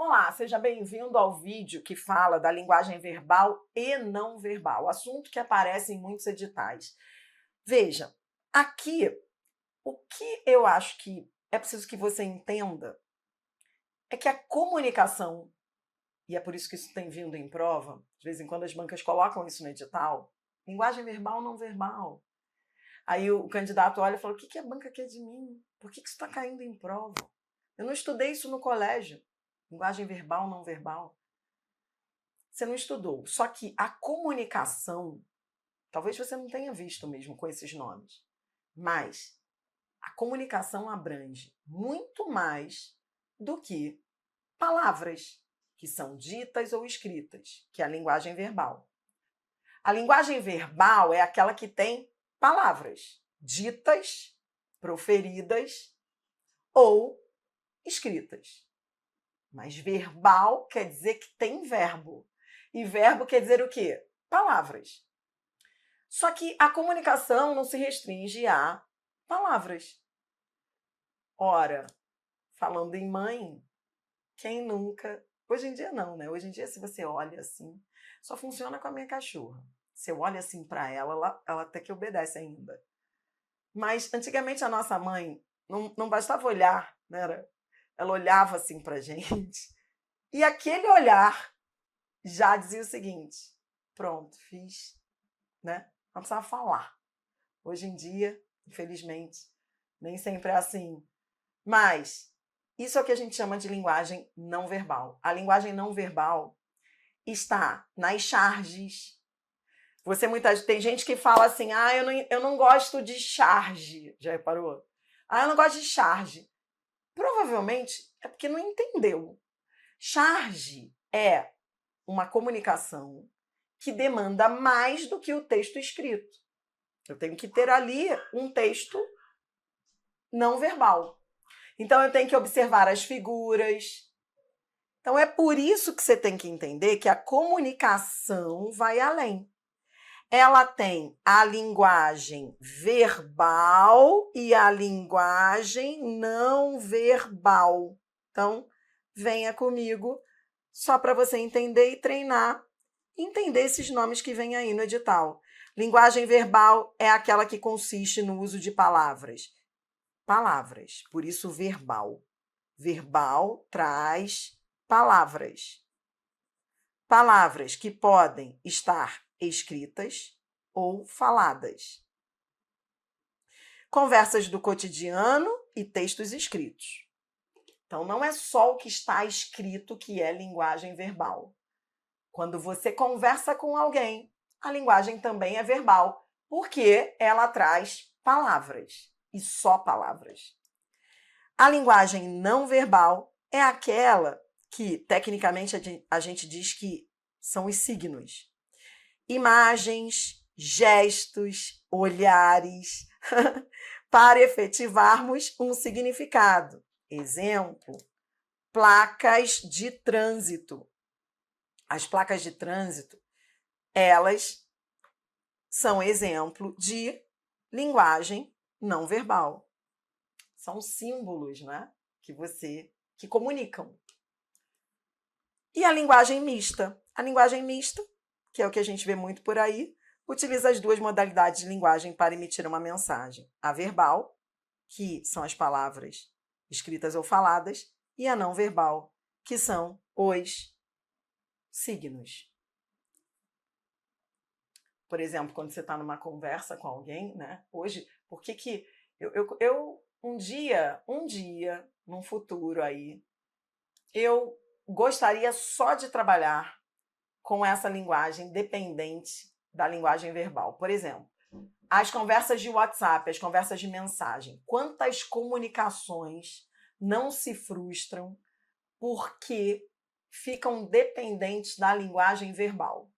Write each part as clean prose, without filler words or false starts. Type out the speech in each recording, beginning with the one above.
Olá, seja bem-vindo ao vídeo que fala da linguagem verbal e não verbal, assunto que aparece em muitos editais. Veja, aqui, o que eu acho que é preciso que você entenda é que a comunicação, e é por isso que isso tem vindo em prova, de vez em quando as bancas colocam isso no edital, linguagem verbal não verbal. Aí o candidato olha e fala, o que a banca quer de mim? Por que isso está caindo em prova? Eu não estudei isso no colégio. Linguagem verbal, não verbal. Você não estudou. Só que a comunicação, talvez você não tenha visto mesmo com esses nomes, mas a comunicação abrange muito mais do que palavras que são ditas ou escritas, que é a linguagem verbal. A linguagem verbal é aquela que tem palavras ditas, proferidas ou escritas. Mas verbal quer dizer que tem verbo. E verbo quer dizer o quê? Palavras. Só que a comunicação não se restringe a palavras. Ora, falando em mãe, quem nunca... Hoje em dia não, né? Hoje em dia, se você olha assim, só funciona com a minha cachorra. Se eu olho assim para ela até que obedece ainda. Mas antigamente a nossa mãe não bastava olhar, né? Ela olhava assim pra gente. E aquele olhar já dizia o seguinte, pronto, fiz, né? Não precisava falar. Hoje em dia, infelizmente, nem sempre é assim. Mas isso é o que a gente chama de linguagem não verbal. A linguagem não verbal está nas charges. Tem gente que fala assim, eu não gosto de charge. Já reparou? Eu não gosto de charge. Provavelmente é porque não entendeu. Charge é uma comunicação que demanda mais do que o texto escrito. Eu tenho que ter ali um texto não verbal. Então, eu tenho que observar as figuras. Então, é por isso que você tem que entender que a comunicação vai além. Ela tem a linguagem verbal e a linguagem não verbal. Então, venha comigo só para você entender e treinar, entender esses nomes que vêm aí no edital. Linguagem verbal é aquela que consiste no uso de palavras. Palavras, por isso verbal. Verbal traz palavras. Palavras que podem estar escritas ou faladas. Conversas do cotidiano e textos escritos. Então, não é só o que está escrito que é linguagem verbal. Quando você conversa com alguém, a linguagem também é verbal, porque ela traz palavras, e só palavras. A linguagem não verbal é aquela que, tecnicamente, a gente diz que são os signos. Imagens, gestos, olhares, para efetivarmos um significado. Exemplo, placas de trânsito. As placas de trânsito, elas são exemplo de linguagem não verbal. São símbolos, né, que comunicam. E a linguagem mista? A linguagem mista, que é o que a gente vê muito por aí, utiliza as duas modalidades de linguagem para emitir uma mensagem. A verbal, que são as palavras escritas ou faladas, e a não verbal, que são os signos. Por exemplo, quando você está numa conversa com alguém, né? Hoje, por que que eu um dia, num futuro aí, eu gostaria só de trabalhar com essa linguagem dependente da linguagem verbal. Por exemplo, as conversas de WhatsApp, as conversas de mensagem. Quantas comunicações não se frustram porque ficam dependentes da linguagem verbal?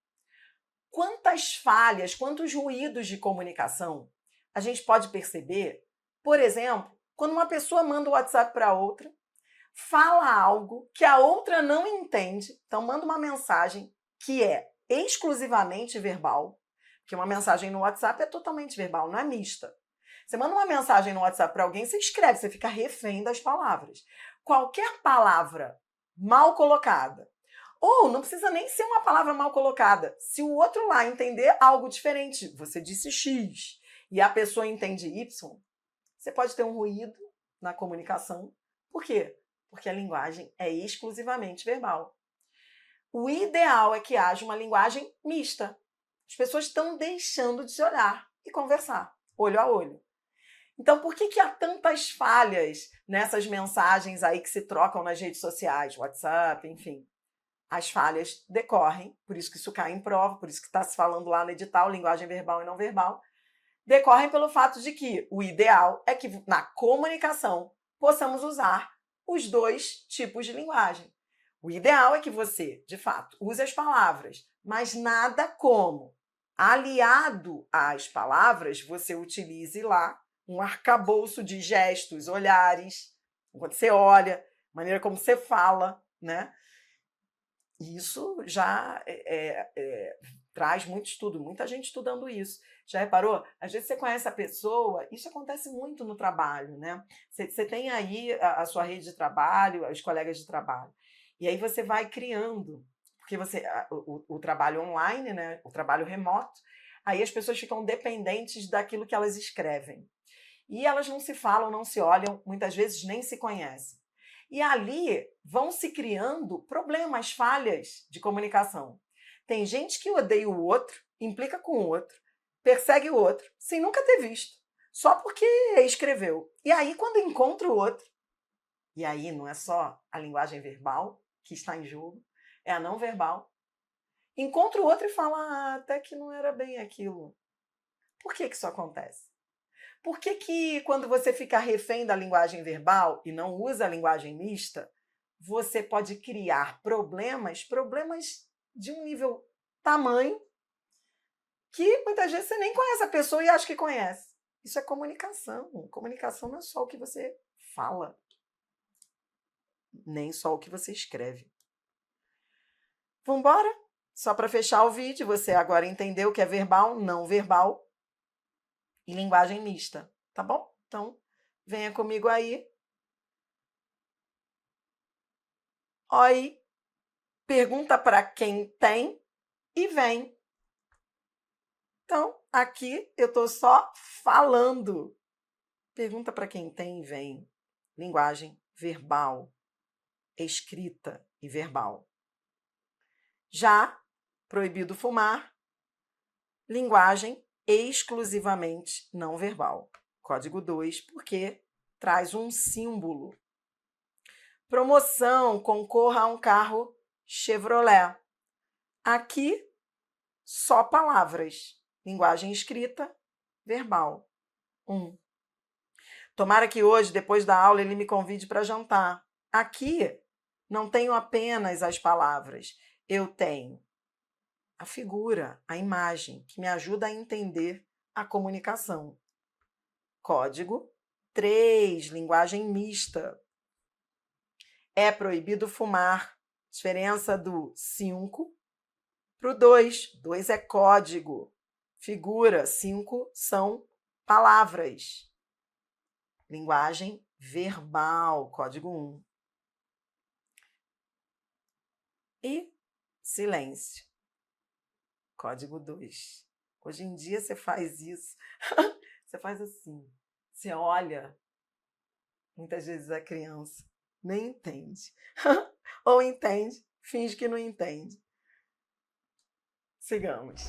Quantas falhas, quantos ruídos de comunicação a gente pode perceber, por exemplo, quando uma pessoa manda o WhatsApp para outra, fala algo que a outra não entende, então manda uma mensagem que é exclusivamente verbal, porque uma mensagem no WhatsApp é totalmente verbal, não é mista. Você manda uma mensagem no WhatsApp para alguém, você escreve, você fica refém das palavras. Qualquer palavra mal colocada. Ou não precisa nem ser uma palavra mal colocada. Se o outro lá entender algo diferente, você disse X e a pessoa entende Y, você pode ter um ruído na comunicação. Por quê? Porque a linguagem é exclusivamente verbal. O ideal é que haja uma linguagem mista. As pessoas estão deixando de se olhar e conversar, olho a olho. Então, por que há tantas falhas nessas mensagens aí que se trocam nas redes sociais, WhatsApp, enfim? As falhas decorrem, por isso que isso cai em prova, por isso que está se falando lá no edital, linguagem verbal e não verbal, decorrem pelo fato de que o ideal é que na comunicação possamos usar os dois tipos de linguagem. O ideal é que você, de fato, use as palavras, mas nada como, aliado às palavras, você utilize lá um arcabouço de gestos, olhares, quando você olha, maneira como você fala, né? Isso já traz muito estudo, muita gente estudando isso. Já reparou? Às vezes você conhece a pessoa, isso acontece muito no trabalho, né? Você tem aí a sua rede de trabalho, os colegas de trabalho, e aí você vai criando, porque o trabalho online, né? O trabalho remoto, aí as pessoas ficam dependentes daquilo que elas escrevem. E elas não se falam, não se olham, muitas vezes nem se conhecem. E ali vão se criando problemas, falhas de comunicação. Tem gente que odeia o outro, implica com o outro, persegue o outro, sem nunca ter visto, só porque escreveu. E aí, quando encontra o outro, e aí não é só a linguagem verbal que está em jogo, é a não verbal, encontra o outro e fala, até que não era bem aquilo. Por que isso acontece? Por que quando você fica refém da linguagem verbal e não usa a linguagem mista, você pode criar problemas de um nível tamanho que muitas vezes você nem conhece a pessoa e acha que conhece. Isso é comunicação. Comunicação não é só o que você fala, nem só o que você escreve. Vamos embora? Só para fechar o vídeo, você agora entendeu o que é verbal, não verbal e linguagem mista, tá bom? Então, venha comigo aí. Oi, pergunta para quem tem e vem. Então, aqui eu estou só falando. Pergunta para quem tem e vem. Linguagem verbal, escrita e verbal. Já proibido fumar, linguagem exclusivamente não verbal. Código 2, porque traz um símbolo. Promoção, concorra a um carro Chevrolet. Aqui, só palavras. Linguagem escrita, verbal. 1. Tomara que hoje, depois da aula, ele me convide para jantar. Aqui, não tenho apenas as palavras. Eu tenho a figura, a imagem, que me ajuda a entender a comunicação. Código 3, linguagem mista. É proibido fumar. Diferença do 5 para o 2. 2 é código. Figura, 5 são palavras. Linguagem verbal, código 1. E silêncio. Código 2. Hoje em dia você faz isso. Você faz assim. Você olha. Muitas vezes a criança nem entende. Ou entende, finge que não entende. Sigamos.